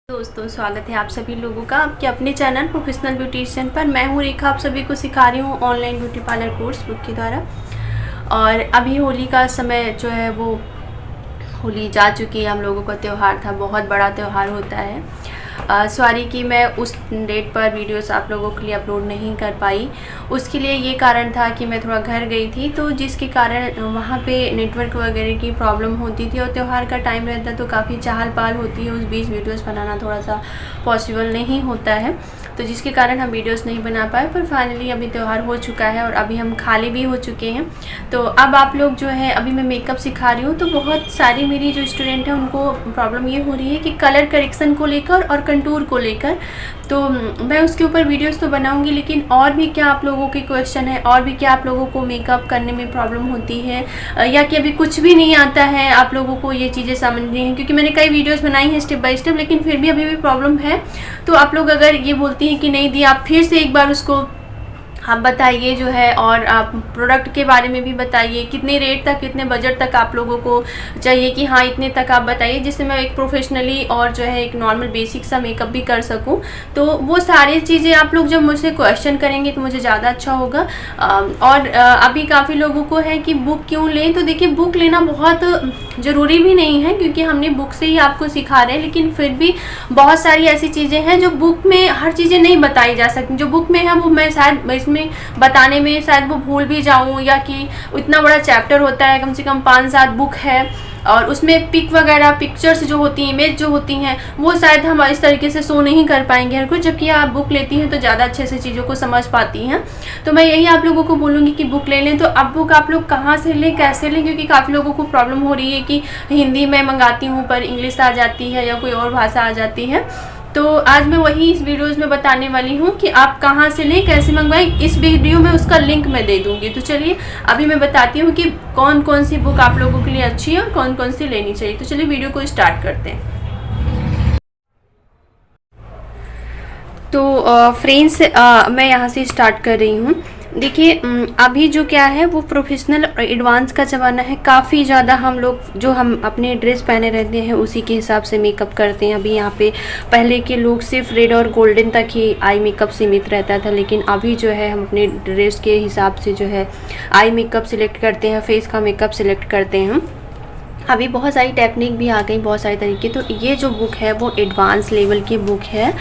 दोस्तों स्वागत है आप सभी लोगों का आपके अपने चैनल प्रोफेशनल ब्यूटिशियन पर। मैं हूँ रेखा, आप सभी को सिखा रही हूँ online beauty parlour course book के द्वारा। और अभी होली का समय जो है वो होली जा चुकी है। हम लोगों का त्यौहार था, बहुत बड़ा त्यौहार होता है। सॉरी कि मैं उस डेट पर वीडियोस आप लोगों के लिए अपलोड नहीं कर पाई। उसके लिए ये कारण था कि मैं थोड़ा घर गई थी, तो जिसके कारण वहाँ पे नेटवर्क वगैरह की प्रॉब्लम होती थी और त्यौहार का टाइम रहता तो काफ़ी चहल पहल होती है, उस बीच वीडियोस बनाना थोड़ा सा पॉसिबल नहीं होता है, तो जिसके कारण हम वीडियोस नहीं बना पाए। पर फाइनली अभी त्यौहार हो चुका है और अभी हम खाली भी हो चुके हैं। तो अब आप लोग जो है, अभी मैं मेकअप सिखा रही हूँ, तो बहुत सारी मेरी जो स्टूडेंट हैं उनको प्रॉब्लम ये हो रही है कि कलर करेक्शन को लेकर और कंटूर को लेकर। तो मैं उसके ऊपर वीडियोस तो बनाऊंगी, लेकिन और भी क्या आप लोगों के क्वेश्चन है, और भी क्या आप लोगों को मेकअप करने में प्रॉब्लम होती है, या कि अभी कुछ भी नहीं आता है आप लोगों को ये चीज़ें समझनी है। क्योंकि मैंने कई वीडियोस बनाई हैं स्टेप बाय स्टेप, लेकिन फिर भी अभी भी प्रॉब्लम है। तो आप लोग अगर ये बोलती हैं कि नहीं दी, आप फिर से एक बार उसको आप बताइए जो है, और आप प्रोडक्ट के बारे में भी बताइए, कितने रेट तक, कितने बजट तक आप लोगों को चाहिए कि हाँ इतने तक आप बताइए, जिससे मैं एक प्रोफेशनली और जो है एक नॉर्मल बेसिक सा मेकअप भी कर सकूं। तो वो सारी चीज़ें आप लोग जब मुझसे क्वेश्चन करेंगे तो मुझे ज़्यादा अच्छा होगा। और अभी काफ़ी लोगों को है कि बुक क्यों लें, तो देखिए बुक लेना बहुत ज़रूरी भी नहीं है, क्योंकि हमने बुक से ही आपको सिखा रहे हैं। लेकिन फिर भी बहुत सारी ऐसी चीज़ें हैं जो बुक में हर चीज़ें नहीं बताई जा सकती। जो बुक में है वो मैं शायद इसमें बताने में शायद वो भूल भी जाऊं, या कि इतना बड़ा चैप्टर होता है, कम से कम 5-7 बुक है, और उसमें पिक वगैरह, पिक्चर्स जो होती हैं, इमेज जो होती हैं, वो शायद हम इस तरीके से शो नहीं कर पाएंगे हर कुछ। जबकि आप बुक लेती हैं तो ज़्यादा अच्छे से चीज़ों को समझ पाती हैं। तो मैं यही आप लोगों को बोलूँगी कि बुक ले लें। तो अब बुक आप लोग कहाँ से लें, कैसे लें, क्योंकि काफ़ी लोगों को प्रॉब्लम हो रही है कि हिंदी में मंगाती हूँ पर इंग्लिश आ जाती है या कोई और भाषा आ जाती है। तो आज मैं वही इस वीडियोज़ में बताने वाली हूँ कि आप कहाँ से लें, कैसे मंगवाएं। इस वीडियो में उसका लिंक मैं दे दूँगी। तो चलिए अभी मैं बताती हूँ कि कौन कौन सी बुक आप लोगों के लिए अच्छी है और कौन कौन सी लेनी चाहिए। तो चलिए वीडियो को स्टार्ट करते हैं। तो फ्रेंड्स मैं यहाँ से स्टार्ट कर रही हूँ। देखिए अभी जो क्या है वो प्रोफेशनल और एडवांस का ज़माना है। काफ़ी ज़्यादा हम लोग जो हम अपने ड्रेस पहने रहते हैं उसी के हिसाब से मेकअप करते हैं। अभी यहाँ पे पहले के लोग सिर्फ रेड और गोल्डन तक ही आई मेकअप सीमित रहता था, लेकिन अभी जो है हम अपने ड्रेस के हिसाब से जो है आई मेकअप सिलेक्ट करते हैं, फेस का मेकअप सिलेक्ट करते हैं। अभी बहुत सारी टेक्निक भी आ गई, बहुत सारे तरीके। तो ये जो बुक है वो एडवांस लेवल की बुक है,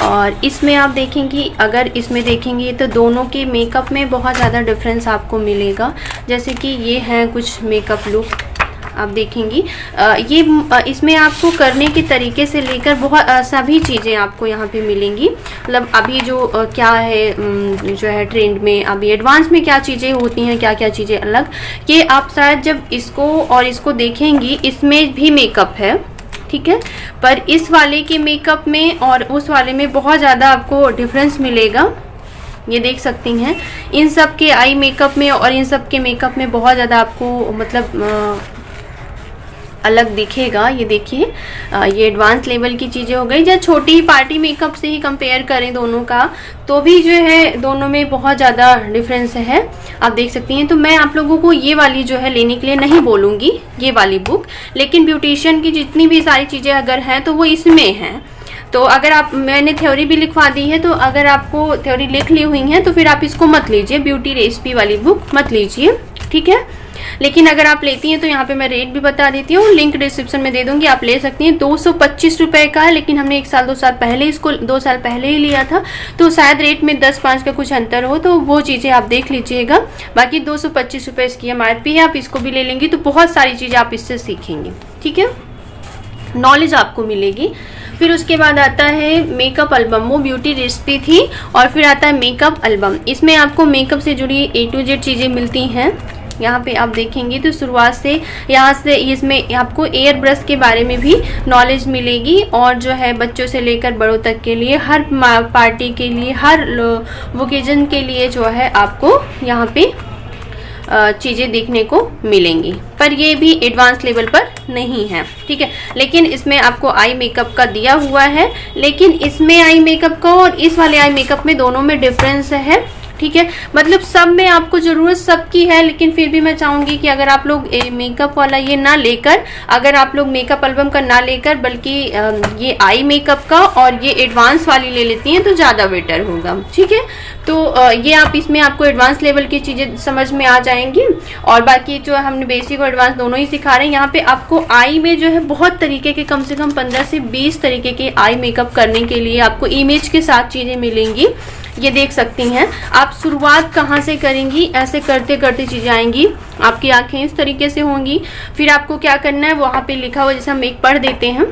और इसमें आप देखेंगी, अगर इसमें देखेंगे तो दोनों के मेकअप में बहुत ज़्यादा डिफरेंस आपको मिलेगा। जैसे कि ये हैं कुछ मेकअप लुक आप देखेंगी। ये इसमें आपको करने के तरीके से लेकर बहुत सभी चीज़ें आपको यहाँ पे मिलेंगी। मतलब अभी जो क्या है जो है ट्रेंड में, अभी एडवांस में क्या चीज़ें होती हैं, क्या क्या चीज़ें अलग, ये आप शायद जब इसको और इसको देखेंगी, इसमें भी मेकअप है, ठीक है, पर इस वाले के मेकअप में और उस वाले में बहुत ज़्यादा आपको डिफरेंस मिलेगा। ये देख सकती हैं, इन सब के आई मेकअप में और इन सब के मेकअप में बहुत ज़्यादा आपको मतलब अलग दिखेगा। ये देखिए ये एडवांस लेवल की चीज़ें हो गई। जब छोटी पार्टी मेकअप से ही कंपेयर करें दोनों का, तो भी जो है दोनों में बहुत ज़्यादा डिफरेंस है, आप देख सकती हैं। तो मैं आप लोगों को ये वाली जो है लेने के लिए नहीं बोलूँगी, ये वाली बुक, लेकिन ब्यूटिशियन की जितनी भी सारी चीज़ें अगर हैं तो वो इसमें हैं। तो अगर आप, मैंने थ्योरी भी लिखवा दी है, तो अगर आपको थ्योरी लिख ली हुई है तो फिर आप इसको मत लीजिए, ब्यूटी रेसिपी वाली बुक मत लीजिए, ठीक है। लेकिन अगर आप लेती हैं तो यहाँ पे मैं रेट भी बता देती हूँ, लिंक डिस्क्रिप्शन में दे दूंगी, आप ले सकती हैं। 225 रुपये का है, लेकिन हमने 1-2 साल पहले इसको 2 साल पहले ही लिया था, तो शायद रेट में 10-5 का कुछ अंतर हो, तो वो चीज़ें आप देख लीजिएगा। बाकी 225 रुपये इसकी MRP है। आप इसको भी ले लेंगी तो बहुत सारी चीज़ें आप इससे सीखेंगे, ठीक है, नॉलेज आपको मिलेगी। फिर उसके बाद आता है मेकअप एल्बम, वो ब्यूटी रेसिपी थी, और फिर आता है मेकअप एल्बम। इसमें आपको मेकअप से जुड़ी A to Z चीज़ें मिलती हैं। यहाँ पे आप देखेंगे तो शुरुआत से यहाँ से इसमें आपको एयर ब्रश के बारे में भी नॉलेज मिलेगी, और जो है बच्चों से लेकर बड़ों तक के लिए, हर पार्टी के लिए, हर ओकेजन के लिए जो है आपको यहाँ पे चीज़ें देखने को मिलेंगी। पर ये भी एडवांस लेवल पर नहीं है, ठीक है। लेकिन इसमें आपको आई मेकअप का दिया हुआ है, लेकिन इसमें आई मेकअप का और इस वाले आई मेकअप में दोनों में डिफरेंस है, ठीक है। मतलब सब में आपको ज़रूरत सबकी है, लेकिन फिर भी मैं चाहूँगी कि अगर आप लोग मेकअप वाला ये ना लेकर, अगर आप लोग मेकअप एल्बम का ना लेकर बल्कि ये आई मेकअप का और ये एडवांस वाली ले लेती हैं तो ज़्यादा बेटर होगा, ठीक है। तो ये आप इसमें आपको एडवांस लेवल की चीज़ें समझ में आ जाएंगी, और बाकी जो हमने बेसिक और एडवांस दोनों ही सिखा रहे हैं। यहाँ पे आपको आई में जो है बहुत तरीके के, कम से कम 15 से 20 तरीके के आई मेकअप करने के लिए आपको इमेज के साथ चीज़ें मिलेंगी। ये देख सकती हैं आप। शुरुआत कहाँ से करेंगी, ऐसे करते करते चीज़ें आएंगी, आपकी आंखें इस तरीके से होंगी। फिर आपको क्या करना है, वहाँ पे लिखा हुआ, जैसे हम एक पढ़ देते हैं,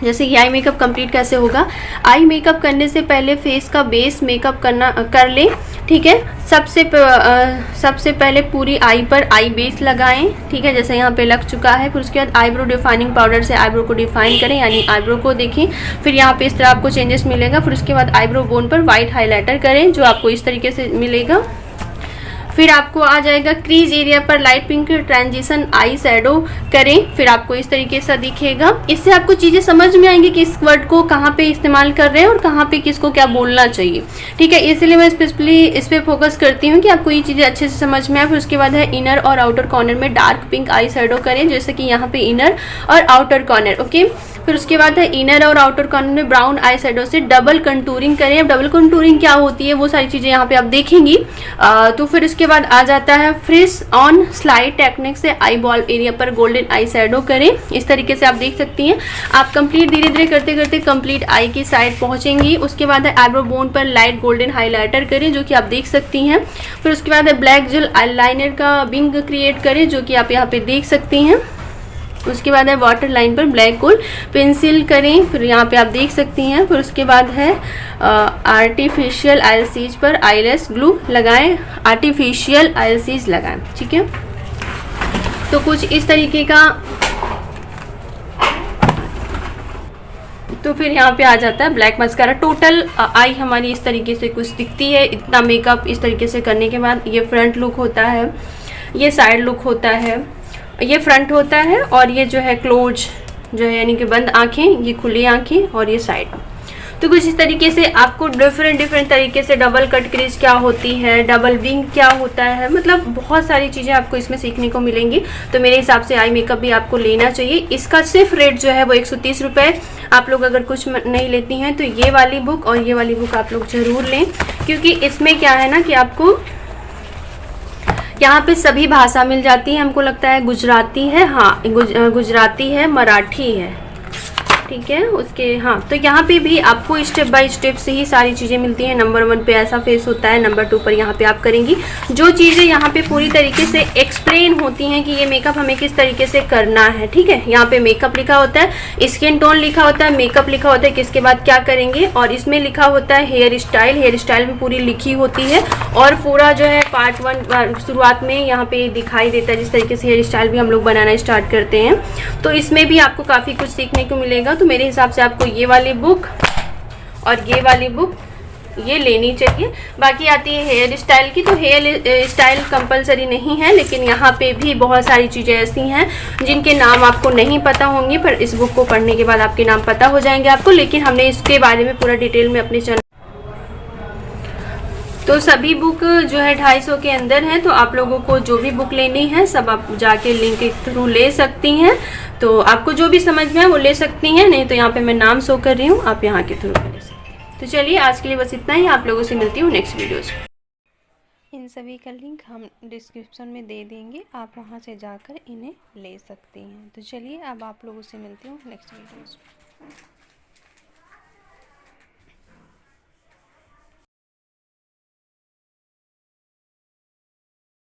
जैसे कि आई मेकअप कंप्लीट कैसे होगा। आई मेकअप करने से पहले फेस का बेस मेकअप कर लें, ठीक है। सबसे पहले पूरी आई पर आई बेस लगाएं, ठीक है, जैसे यहाँ पे लग चुका है। फिर उसके बाद आईब्रो डिफाइनिंग पाउडर से आईब्रो को डिफाइन करें, यानी आईब्रो को देखें। फिर यहाँ पे इस तरह आपको चेंजेस मिलेगा। फिर उसके बाद आईब्रो बोन पर वाइट हाईलाइटर करें, जो आपको इस तरीके से मिलेगा। फिर आपको आ जाएगा क्रीज एरिया पर light pink transition eye shadow करें, फिर आपको इस तरीके से दिखेगा। इससे आपको चीज़ें समझ में आएंगी कि इस वर्ड को कहाँ पे इस्तेमाल कर रहे हैं और कहाँ पे किसको क्या बोलना चाहिए, ठीक है। इसलिए मैं स्पेशली इस पर फोकस करती हूँ कि आपको ये चीज़ें अच्छे से समझ में आए। फिर उसके बाद है इनर और आउटर कॉर्नर में डार्क पिंक आई शैडो करें, जैसे कि यहाँ पे इनर और आउटर कॉर्नर, ओके। फिर उसके बाद है इनर और आउटर कॉर्नर में ब्राउन आई शैडो से डबल कंटूरिंग करें। अब डबल कंटूरिंग क्या होती है वो सारी चीज़ें यहाँ पे आप देखेंगी। तो फिर उसके बाद आ जाता है फ्रिश ऑन स्लाइड टेक्निक से आई बॉल एरिया पर गोल्डन आई शैडो करें, इस तरीके से आप देख सकती हैं। आप कंप्लीट धीरे धीरे करते करते कंप्लीट आई की साइड पहुंचेंगी। उसके बाद है आईब्रो बोन पर लाइट गोल्डन हाईलाइटर करें, जो कि आप देख सकती हैं। फिर उसके बाद है ब्लैक जेल आईलाइनर का विंग क्रिएट करें, जो कि आप यहाँ पे देख सकती हैं। उसके बाद है वाटर लाइन पर ब्लैक गोल्ड पेंसिल करें, फिर यहाँ पे आप देख सकती हैं। फिर उसके बाद है आर्टिफिशियल आईलैशेज पर आईलैश ग्लू लगाएं, आर्टिफिशियल आईलैशेज लगाएं, ठीक है। तो कुछ इस तरीके का। तो फिर यहाँ पे आ जाता है ब्लैक मस्कारा। टोटल आई हमारी इस तरीके से कुछ दिखती है। इतना मेकअप इस तरीके से करने के बाद ये फ्रंट लुक होता है, ये साइड लुक होता है, ये फ्रंट होता है, और ये जो है क्लोज जो है यानी कि बंद आंखें, ये खुली आंखें, और ये साइड। तो कुछ इस तरीके से आपको डिफरेंट तरीके से डबल कट क्रीज क्या होती है, डबल विंग क्या होता है, मतलब बहुत सारी चीज़ें आपको इसमें सीखने को मिलेंगी। तो मेरे हिसाब से आई मेकअप भी आपको लेना चाहिए। इसका सिर्फ रेट जो है वो 130 रुपये। आप लोग अगर कुछ नहीं लेती हैं तो ये वाली बुक और ये वाली बुक आप लोग ज़रूर लें, क्योंकि इसमें क्या है ना कि आपको यहाँ पे सभी भाषा मिल जाती है। हमको लगता है गुजराती है, हाँ गुजराती है, मराठी है, ठीक है उसके, हाँ। तो यहाँ पे भी आपको स्टेप बाय स्टेप से ही सारी चीज़ें मिलती हैं। नंबर 1 पे ऐसा फेस होता है, नंबर 2 पर यहाँ पे आप करेंगी जो चीज़ें यहाँ पे पूरी तरीके से एक्सप्लेन होती हैं कि ये मेकअप हमें किस तरीके से करना है, ठीक है। यहाँ पे मेकअप लिखा होता है, स्किन टोन लिखा होता है, मेकअप लिखा होता है किसके बाद क्या करेंगे, और इसमें लिखा होता है हेयर स्टाइल भी पूरी लिखी होती है। और पूरा जो है पार्ट 1 शुरुआत में यहाँ पे दिखाई देता है जिस तरीके से हेयर स्टाइल भी हम लोग बनाना स्टार्ट करते हैं। तो इसमें भी आपको काफ़ी कुछ सीखने को मिलेगा। तो मेरे हिसाब से आपको ये वाली बुक और ये वाली बुक ये लेनी चाहिए। बाकी आती है हेयर स्टाइल की, तो हेयर स्टाइल कंपलसरी नहीं है, लेकिन यहाँ पे भी बहुत सारी चीज़ें ऐसी हैं जिनके नाम आपको नहीं पता होंगे, पर इस बुक को पढ़ने के बाद आपके नाम पता हो जाएंगे आपको। लेकिन हमने इसके बारे में पूरा डिटेल में अपने चैनल, तो सभी बुक जो है 250 के अंदर हैं। तो आप लोगों को जो भी बुक लेनी है सब आप जाके लिंक के थ्रू ले सकती हैं। तो आपको जो भी समझ में है वो ले सकती हैं, नहीं तो यहाँ पे मैं नाम शो कर रही हूँ, आप यहाँ के थ्रू ले सकते हैं। तो चलिए आज के लिए बस इतना ही। आप लोगों से मिलती हूँ नेक्स्ट वीडियोज़। इन सभी का लिंक हम डिस्क्रिप्शन में दे देंगे, आप वहाँ से जाकर इन्हें ले सकती हैं। तो चलिए अब आप लोगों से मिलती हूँ नेक्स्ट वीडियोज़।